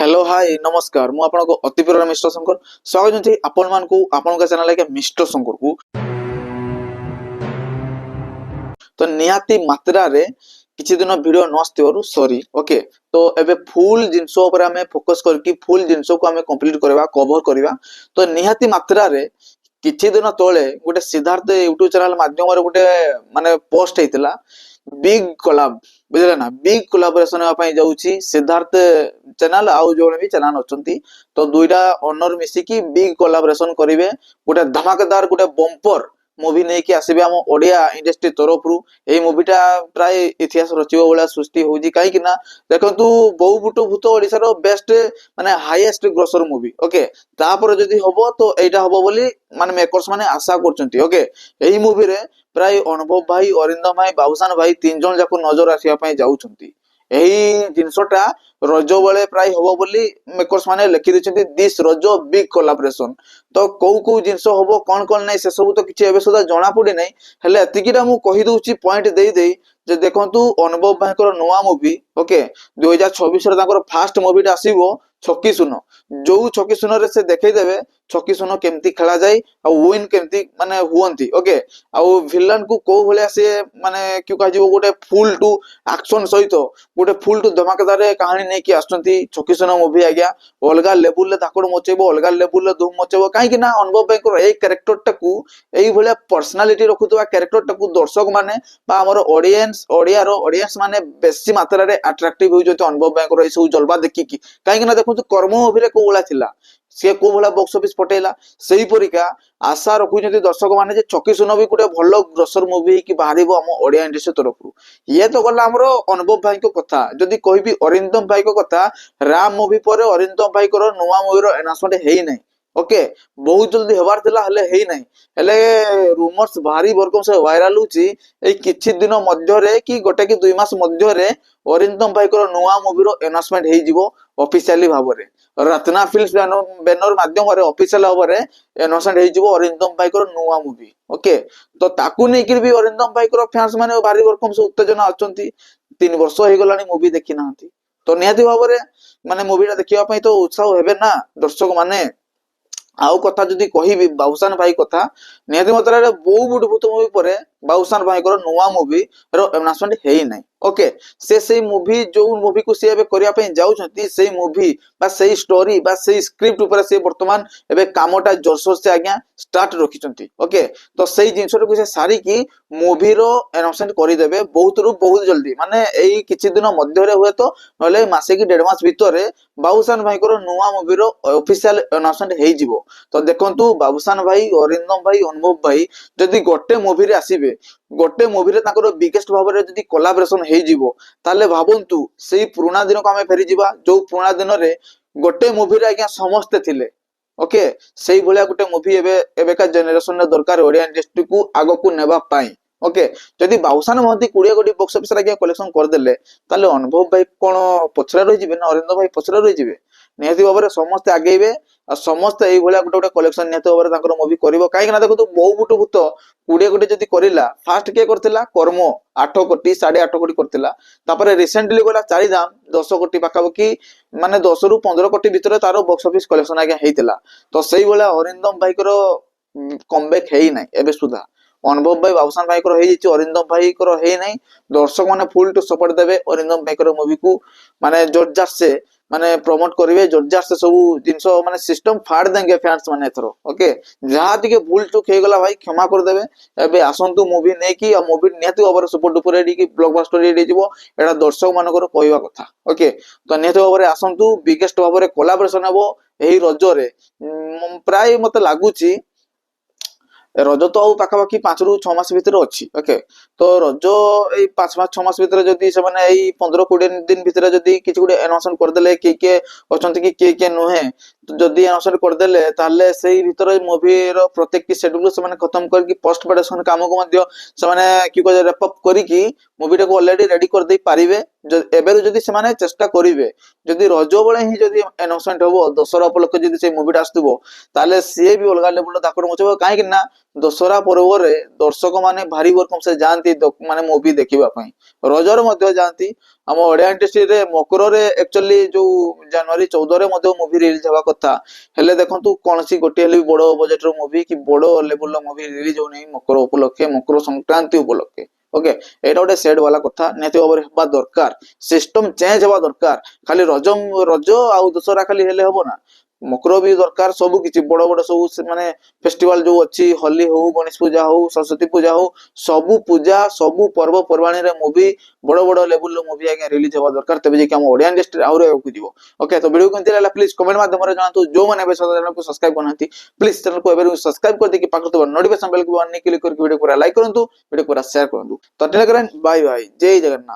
Hello hi नमस्कार मु आपन को अति प्रिय मिस्टर शंकर स्वागत छै आपन मान को आपन का चैनल के मिस्टर शंकर को तो निहाती मात्रा रे किछि दिन वीडियो नस्तिवरु सॉरी ओके तो एबे फुल जिंसो ऊपर हमें फोकस करके फुल जिंसो को हमें कंप्लीट करबा कवर करबा तो निहाती मात्रा रे किछि दिन तळे गोटे सिद्धार्थ यूट्यूब चैनल माध्यम रे गोटे माने पोस्ट हेतिला बिग कोलैब बुझले ना बिग कोलैबोरेशन होपा जाउची सिद्धार्थ चैनल आउ जोने भी चैनल अछंती तो दुईटा ओनर मिसी की बिग कोलैबोरेशन करिवे गोटे धमाकेदार गोटे बम्पर मूवी नहीं कि आसीबे हम ओडिया इंडस्ट्री तरफ रु ए मूवीटा प्राय इतिहास रचिबो वाला सृष्टि होजी काई कि ना देखंतु बहु बुटो भूत ओडिसा रो बेस्ट माने हाईएस्ट ग्रोसर मूवी ओके तापर जदी होबो तो एटा होबो बोली माने मेकर्स माने आशा करचंती ओके एही मूवी रे प्राय अनुभव भाई अरिंदम भाई बाबूसान भाई तीन जन जाको नजर आसिया पई जाउचंती एही जिंसटा रजो बेले प्राय होबो बोली मेकर्स माने लिखि दिछंती दिस रजो बिग कोलैबोरेशन तो को जिंस होबो कोन नै से सब तो किछि एबे सुदा जणा पड़ी नै हेले एतिकिटा मु कहि दउची पॉइंट देई जे देखंतु अनुभव भाईकर नवा मूवी ओके 2026 रे ताकर फास्ट मूवीटा आसीबो छक्की सुनो जो छक्की सुनो रे से देखै देबे छक्की सुनो केमती खेला जाय आ विन केमती माने हुअंती ओके आ विलन को को भले से माने क्यों कह जीवो गोटे फुल टू एक्शन सहित गोटे फुल टू धमाकेदार कहानी नै कि आछंती छक्की सुनो मूवी आ गया अलगा लेवल ले धाकड़ मचेबो अलगा लेवल ले धूम मचेबो काहे कि ना अनुभव भाईकर ए कैरेक्टर टाकू एई भले पर्सनालिटी रखुतबा कैरेक्टर टाकू दर्शक माने बा हमर ऑडियंस ऑडियंस माने बेसी मात्रा रे अट्रैक्टिव हो जते अनुभव भाईकर ए सब जलवा देखि कि काहे कि ना देखु कर्म मूवी रे को बोला थिला से को भला बॉक्स ऑफिस पटेला सही परिका आशा रखुଛନ୍ତି दर्शक माने जे छक्की सुनो भी गोटे भलो ग्रोसर मूवी कि बाहरिबो हम ओडिया इंडस्ट्री तरफ ये तो गला हमरो अनुभव भाई को कथा जदी कहबी अरिंदम भाई को कथा राम मूवी पर अरिंदम भाई को नवा मूवी रो अनाउंसमेंट हेई नै ओके बहुत जल्दी हेबार थिला हले हेई नै हले रूमर्स भारी वर्कम से वायरल होची ए किछि दिन मध्य रे कि गोटे कि 2 मास मध्य रे अरिंदम भाई को नवा मूवी रो अनाउंसमेंट हेई जिवो ऑफिशियली भाबरे रत्ना फिल्म्स बैनर माध्यम रे ऑफिशियल भाबरे अनाउंसमेंट हेई जिवो अरिंदम भाई को नवा मूवी ओके तो ताकू नै कि भी अरिंदम भाई को फैंस माने भारी वर्कम से उत्तेजना अछंती 3 वर्ष हे गलानी मूवी देखि नांती तो निहाती भाबरे माने मूवीटा देखिबा पई तो उत्साह हेबे ना दर्शक माने आउ कथा जदी कहिबी बाबूसान भाई कथा निहाती मात्रा रे बहु बुट भूत मूवी परे बाबूसान भाई को नवा मूवी रो अनाउंसमेंट हेई नै ओके से मूवी जो मूवी को से एबे करिया पे जाउछंती से मूवी बा से स्टोरी बा से स्क्रिप्ट ऊपर से वर्तमान एबे कामटा जोरसोर से आज्ञा स्टार्ट रखिचंती ओके तो सेही जिंसर को से सारी की मूवी रो अनाउंसमेंट करि देबे बहुत जल्दी माने एई किछि दिन मध्य रे हुए तो नले मासे की 1.5 मास भीतर बाबूसान भाई को नवा मूवी रो ऑफिशियल अनाउंसमेंट हेई जिवो तो देखंतु बाबूसान भाई अरिंदम भाई अनुभव भाई जदी गोटे मूवी रे आसीबे गोटे मूवी रे ताकर बिगेस्ट भाव रे जदी कोलैबोरेशन हेई जिवो ताले भाबंतु सेही पुराना दिन को हमें फेरी जिबा जो पुराना दिन रे गोटे मूवी रे आज्ञा समस्त थिले ओके सेही भलिया गोटे मूवी एबे का जनरेशन रे दरकार ओडिया इंडस्ट्री को आगो को नेबा पाई ओके जदी बाबूसान महंती 20 कोटी बॉक्स ऑफिस रे आज्ञा कलेक्शन कर देले ताले अनुभव भाई कोन पछरा रहि जिबे ना अरिंदम भाई पछरा रहि जिबे निहाती भाबरे समस्त आगेबे आ समस्त एई भलिया गोटे कलेक्शन निहाती भाबरे ताकर मूवी करबो काहे ना देखो तो बहु बुट भूत 20 कोटी जदी करिला फास्ट के करथिला कर्म 8 कोटी 8.5 कोटी करथिला तापरे रिसेंटली गला चारि दाम 10 कोटी पाकाबकी माने 10 रु 15 कोटी भीतर तारो बॉक्स ऑफिस कलेक्शन आगे हेइतिला तो सेही भलिया अरिंदम भाई को कमबैक हेई नै एबे सुधा अनुभव भाई बाबूसान भाई को हेई अरिंदम भाई को हेई नै दर्शक माने फुल टू सपोर्ट देबे अरिंदम भाई को मूवी को माने जोरजार से माने प्रमोट करिवे जोरजार से सब जिंसो माने सिस्टम फाड़ देंगे फैंस माने थरो ओके जहां दिके भूल चूक हे गला भाई क्षमा कर देबे एबे आसंतु मूवी नै कि आ मूवी निहाती ओवर सुपर डुपर रेडी कि ब्लॉकबस्टर रेडी जिवो एटा दर्शक मानकर कहवा कथा ओके तो निहाती ओवर आसंतु बिगेस्ट ओवर कोलैबोरेशन हेबो एही रजो रे प्राय मते लागुची रज तो पाखापाखि 5 रु 6 मास भीतर अच्छी ओके तो रज ए 5 मास 6 मास भीतर जदी से माने ए 15-20 दिन भीतर जदी किछ गुडे अनाउंसमेंट कर देले के अछंती कि के नुहे तो जदी अनाउंसमेंट कर देले ताले सेही भीतर मूवी रो प्रत्येक की शेड्यूल से माने खत्म करके पोस्ट प्रोडक्शन काम को मध्य से माने कि को रैप अप करिकी मूवी को ऑलरेडी रेडी कर दे पारिबे एबे जदी से माने चेष्टा करिवे जदी रज बळे ही जदी अनाउंसमेंट होबो दशरा उपलक्ष जदी से मूवीटा आस्तबो ताले से भी अलगा लेवल दाकड़ मचबो काहे कि ना ଦଶହରା ପର୍ବରେ ଦର୍ଶକ ମାନେ ଭାରି ଭରକମ ସେ ଯାଆନ୍ତି ମାନେ ମୁଭି ଦେଖିବା ପାଇଁ। ରଜରେ ମଧ୍ୟ ଯାଆନ୍ତି। ଆମ ଓଡିଆ ଇଣ୍ଡଷ୍ଟ୍ରିରେ ମକରରେ ଆକ୍ଚୁଆଲି ଯୋଉ ଜାନୁଆରୀ 14ରେ ମଧ୍ୟ ମୁଭି ରିଲିଜ ହେବା କଥା, ହେଲେ ଦେଖନ୍ତୁ କୌଣସି ଗୋଟିଏ ହେଲେ ବି ବଡ ବଜେଟର ମୁଭି କି ବଡ ଲେବୁଲର ମୁଭି ରିଲିଜ ହଉନାହିଁ ମକର ଉପଲକ୍ଷେ, ମକର ସଂକ୍ରାନ୍ତି ଉପଲକ୍ଷେ। ଓକେ, ଏଇଟା ଗୋଟେ ସେଡ୍ ବାଲା କଥା, ନିହାତି ଭାବରେ ହେବା ଦରକାର। ସିଷ୍ଟମ ଚେଞ୍ଜ ହେବା ଦରକାର। ଖାଲି ରଜ ଆଉ ଦଶହରା ଖାଲି ହେଲେ ହବ ନା, ମକର ବି ଦରକାର। ସବୁ କିଛି ବଡ ବଡ ସବୁ ମାନେ ଫେଷ୍ଟିଭାଲ ଯୋଉ ଅଛି, ହୋଲି ହଉ, ଗଣେଶ ପୂଜା ହଉ, ସରସ୍ୱତୀ ପୂଜା ହଉ, ସବୁ ପୂଜା ସବୁ ପର୍ବପର୍ବାଣୀରେ ମୁଭି ବଡ ବଡ ଲେବୁଲର ମୁଭି ଆଜ୍ଞା ରିଲିଜ ହେବା ଦରକାର, ତେବେ ଯାଇକି ଆମ ଓଡିଆ ଇଣ୍ଡଷ୍ଟ୍ରି ଆହୁରି ଆଗକୁ ଯିବ। ଓକେ, ତ ଭିଡିଓ କେମିତି ଲାଗିଲା ପ୍ଲିଜ କମେଣ୍ଟ ମାଧ୍ୟମରେ ଜଣାନ୍ତୁ। ଯୋଉମାନେ ଏବେ ଚ୍ୟାନେଲକୁ ସବସ୍କ୍ରାଇବ କରିନାହାନ୍ତି ପ୍ଲିଜ ଚ୍ୟାନେଲକୁ ଏବେ ସବସ୍କ୍ରାଇବ କରିଦେଇକି ପାଖରେ ଥିବା ନୋଟିଫିକେସନ ବେଲକୁ ଅନ୍ କ୍ଲିକ୍ କରିକି ଭିଡିଓ ପୁରା ଲାଇକ୍ କରନ୍ତୁ, ଭିଡିଓ ପୁରା ସେୟାର କରନ୍ତୁ। ତ ବାଇ ବାଇ, ଜୟ ଜଗନ୍ନାଥ।